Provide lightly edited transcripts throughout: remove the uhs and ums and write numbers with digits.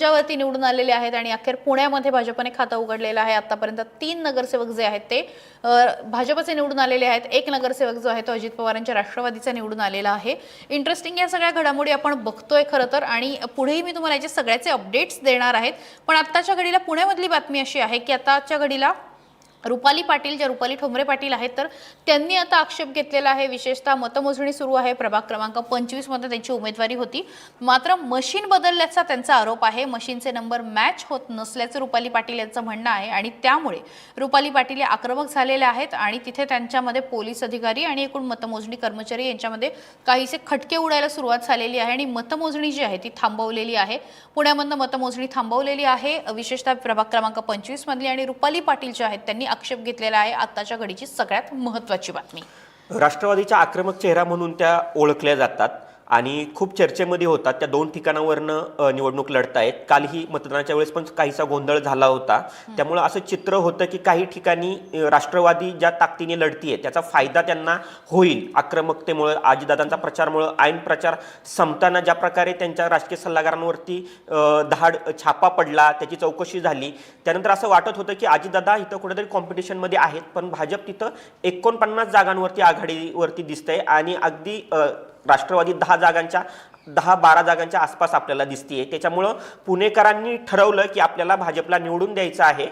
ज्यावरती निवडून आलेले आहेत आणि अखेर पुण्यामध्ये भाजपने खातं उघडलेलं आहे। आतापर्यंत 3 नगरसेवक जे आहेत ते भाजपचे निवडून आलेले आहेत। एक नगरसेवक जो आहे तो अजित पवारांच्या राष्ट्रवादीचा निवडून आलेला आहे। इंटरेस्टिंग या सगळ्या घडामोडी आपण बघतोय खरं तर, आणि पुढेही मी तुम्हाला याचे सगळ्याचे अपडेट्स देणार आहेत। पण आत्ताच्या घडीला पुण्यामधली बातमी अशी आहे की आताच्या घडीला रुपाली पाटील, जे रुपाली ठोंबरे पाटील आहेत, तर त्यांनी आता आक्षेप घेतलेला आहे। विशेषतः मतमोजणी सुरू आहे, प्रभाग क्रमांक 25 मध्ये त्यांची उमेदवारी होती, मात्र मशीन बदलल्याचा त्यांचा आरोप आहे। मशीनचे नंबर मॅच होत नसल्याचं रुपाली पाटील यांचं म्हणणं आहे आणि त्यामुळे रुपाली पाटील आक्रमक झालेले आहेत आणि तिथे त्यांच्यामध्ये पोलीस अधिकारी आणि एकूण मतमोजणी कर्मचारी यांच्यामध्ये काहीसे खटके उडायला सुरुवात झालेली आहे आणि मतमोजणी जी आहे ती थांबवलेली आहे। पुण्यामधून मतमोजणी थांबवलेली आहे, विशेषतः प्रभाग क्रमांक 25 मधली, आणि रुपाली पाटील जे आहेत त्यांनी आक्षेप घेतलेला आहे। आताच्या घडीची सगळ्यात महत्त्वाची बातमी, राष्ट्रवादीचा आक्रमक चेहरा म्हणून त्या ओळखल्या जातात आणि खूप चर्चेमध्ये होतात। त्या 2 ठिकाणावरनं निवडणूक लढतायत। कालही मतदानाच्या वेळेस पण काहीसा गोंधळ झाला होता, त्यामुळे असं चित्र होतं की काही ठिकाणी राष्ट्रवादी ज्या ताकदीने लढतीये त्याचा फायदा त्यांना होईल आक्रमकतेमुळे, अजितदादांचा प्रचारमुळे। ऐन प्रचार संपताना ज्या प्रकारे त्यांच्या राजकीय सल्लागारांवरती धाड छापा पडला, त्याची चौकशी झाली, त्यानंतर असं वाटत होतं की अजितदादा इथं कुठेतरी कॉम्पिटिशनमध्ये आहेत, पण भाजप तिथं 49 जागांवरती आघाडीवरती दिसतंय आणि अगदी राष्ट्रवादी 10-12 जागांच्या आसपास आपल्याला दिसतेय। त्याच्यामुळं पुणेकरांनी ठरवलं की आपल्याला भाजपला निवडून द्यायचं आहे।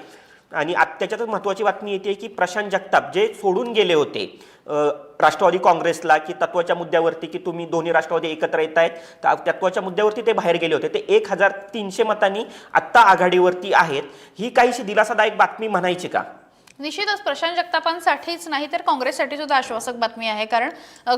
आणि त्याच्यातच महत्त्वाची बातमी येते की प्रशांत जगताप जे सोडून गेले होते राष्ट्रवादी काँग्रेसला, की तत्वाच्या मुद्द्यावरती की तुम्ही दोन्ही राष्ट्रवादी एकत्र येत आहेत, तत्वाच्या मुद्द्यावरती ते बाहेर गेले होते, ते 1300 मतांनी आत्ता आघाडीवरती आहेत। ही काहीशी दिलासादायक बातमी म्हणायची का? निश्चितच प्रशांत जगतापांसाठीच नाही तर काँग्रेससाठी सुद्धा आश्वासक बातमी आहे, कारण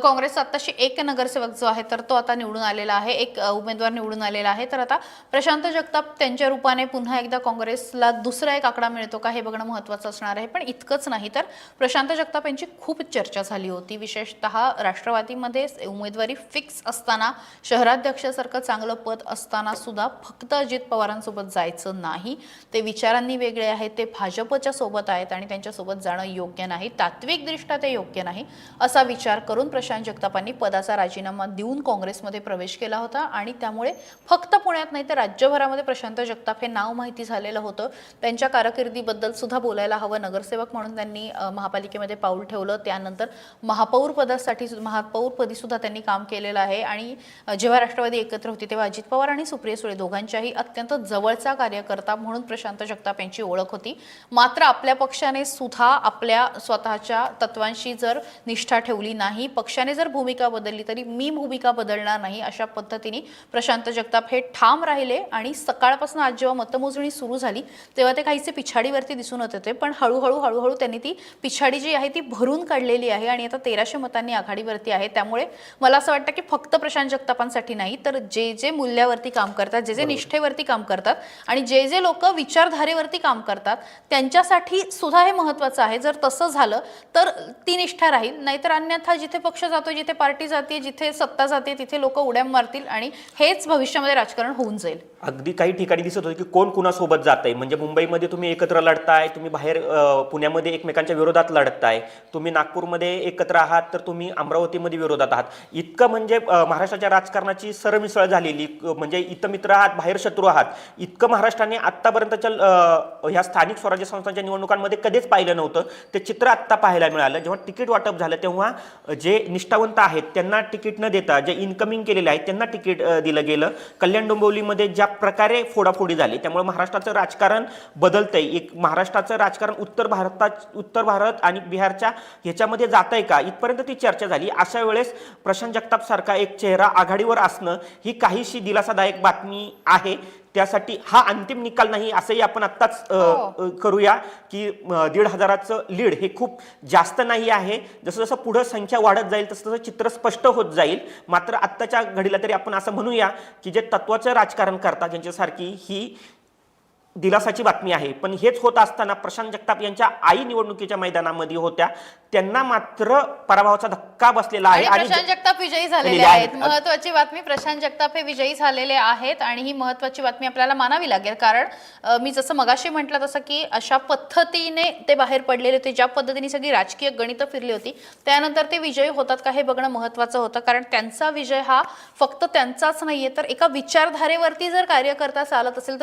काँग्रेसचा आत्ताशी एक नगरसेवक जो आहे तर तो आता निवडून आलेला आहे, एक उमेदवार निवडून आलेला आहे। तर आता प्रशांत जगताप त्यांच्या रूपाने पुन्हा एकदा काँग्रेसला दुसरा एक आकडा मिळतो का हे बघणं महत्त्वाचं असणार आहे। पण इतकंच नाही तर प्रशांत जगताप यांची खूप चर्चा झाली होती, विशेषतः राष्ट्रवादीमध्ये उमेदवारी फिक्स असताना, शहराध्यक्षासारखं चांगलं पद असताना सुद्धा फक्त अजित पवारांसोबत जायचं नाही, ते विचारांनी वेगळे आहेत, ते भाजपच्या सोबत आहेत आणि त्यांच्यासोबत जाणं योग्य नाही, तात्विकदृष्ट्या ते योग्य नाही, असा विचार करून प्रशांत जगतापांनी पदाचा राजीनामा देऊन काँग्रेसमध्ये प्रवेश केला होता। आणि त्यामुळे फक्त पुण्यात नाही तर राज्यभरामध्ये प्रशांत जगताप हे नाव माहिती झालेलं होतं। त्यांच्या कारकिर्दीबद्दल सुद्धा बोलायला हवं। नगरसेवक म्हणून त्यांनी महापालिकेमध्ये पाऊल ठेवलं, त्यानंतर महापौरपदी सुद्धा त्यांनी काम केलेलं आहे। आणि जेव्हा राष्ट्रवादी एकत्र होती तेव्हा अजित पवार आणि सुप्रिया सुळे दोघांच्याही अत्यंत जवळचा कार्यकर्ता म्हणून प्रशांत जगताप यांची ओळख होती। मात्र आपल्या पक्षाने सुद्धा आपल्या स्वतःच्या तत्वांशी जर निष्ठा ठेवली नाही, पक्षाने जर भूमिका बदलली तरी मी भूमिका बदलणार नाही, अशा पद्धतीने प्रशांत जगताप हे ठाम राहिले। आणि सकाळपासून आज जेव्हा मतमोजणी सुरू झाली तेव्हा ते काहीसे पिछाडीवरती दिसून येत होते, पण हळूहळू त्यांनी ती पिछाडी जी आहे ती भरून काढलेली आहे आणि आता 1300 मतांनी आघाडीवरती आहे। त्यामुळे मला असं वाटतं की फक्त प्रशांत जगतापांसाठी नाही तर जे मूल्यावरती काम करतात, जे निष्ठेवरती काम करतात आणि जे लोक विचारधारेवरती काम करतात त्यांच्यासाठी सुद्धा हे महत्त्वाचं आहे। जर तसं झालं तर ती निष्ठा राहील, नाहीतर अन्यथा जिथे पक्ष जातो, जिथे पार्टी जाते, जिथे सत्ता जाते तिथे लोक उड्या मारतील आणि हेच भविष्यामध्ये राजकारण होऊन जाईल। अगदी काही ठिकाणी दिसत होतं की कोण कुणासोबत जातंय, म्हणजे मुंबईमध्ये तुम्ही एकत्र लढताय, तुम्ही बाहेर पुण्यामध्ये एकमेकांच्या विरोधात लढताय, तुम्ही नागपूरमध्ये एकत्र आहात तर तुम्ही अमरावतीमध्ये विरोधात आहात। इतकं म्हणजे महाराष्ट्राच्या राजकारणाची सरमिसळ झालेली, म्हणजे इथं मित्र आहात बाहेर शत्रू आहात, इतकं महाराष्ट्राने आत्तापर्यंतच्या ह्या स्थानिक स्वराज्य संस्थांच्या निवडणुकांमध्ये कधीच पाहिलं नव्हतं। ते चित्र आत्ता पाहायला मिळालं। जेव्हा तिकीट वाटप झालं तेव्हा जे निष्ठावंत आहेत त्यांना तिकीट न देता जे इनकमिंग केलेले आहेत त्यांना तिकीट दिलं गेलं। कल्याण डोंबिवलीमध्ये ज्या प्रकारे फोडाफोडी झाली, त्यामुळे महाराष्ट्राचं राजकारण बदलतंय। एक महाराष्ट्राचं राजकारण उत्तर भारत आणि बिहारच्या ह्याच्यामध्ये जातंय का, इथपर्यंत ती चर्चा झाली। अशा वेळेस प्रशांत जगताप सारखा एक चेहरा आघाडीवर असणं ही काहीशी दिलासादायक बातमी आहे। त्यासाठी हा अंतिम निकाल नाही असंही आपण आत्ताच करूया की 1500चं लीड हे खूप जास्त नाही आहे। जसं जसं पुढे संख्या वाढत जाईल तसं तसं चित्र स्पष्ट होत जाईल। मात्र आत्ताच्या घडीला तरी आपण असं म्हणूया की जे तत्वाचं राजकारण करतात ज्यांच्यासारखी ही दिलासाची बातमी आहे। पण हेच होत असताना प्रशांत जगताप यांच्या आई निवडणुकीच्या मैदानामध्ये होत्या, त्यांना मात्र पराभवाचा धक्का बसलेला आहे आणि प्रशांत जगताप विजयी झालेले आहेत। महत्त्वाची बातमी, प्रशांत जगताप हे विजयी झालेले आहेत आणि ही महत्त्वाची बातमी आपल्याला मानावी लागेल, कारण मी जसं मगाशी म्हटलं तसं की अशा पद्धतीने ते बाहेर पडलेले होते, ज्या पद्धतीने सगळी राजकीय गणितं फिरली होती, त्यानंतर ते विजयी होतात का हे बघणं महत्त्वाचं होतं। कारण त्यांचा विजय हा फक्त त्यांचाच नाहीये तर एका विचारधारेवरती जर कार्यकर्ता चालत असेल तर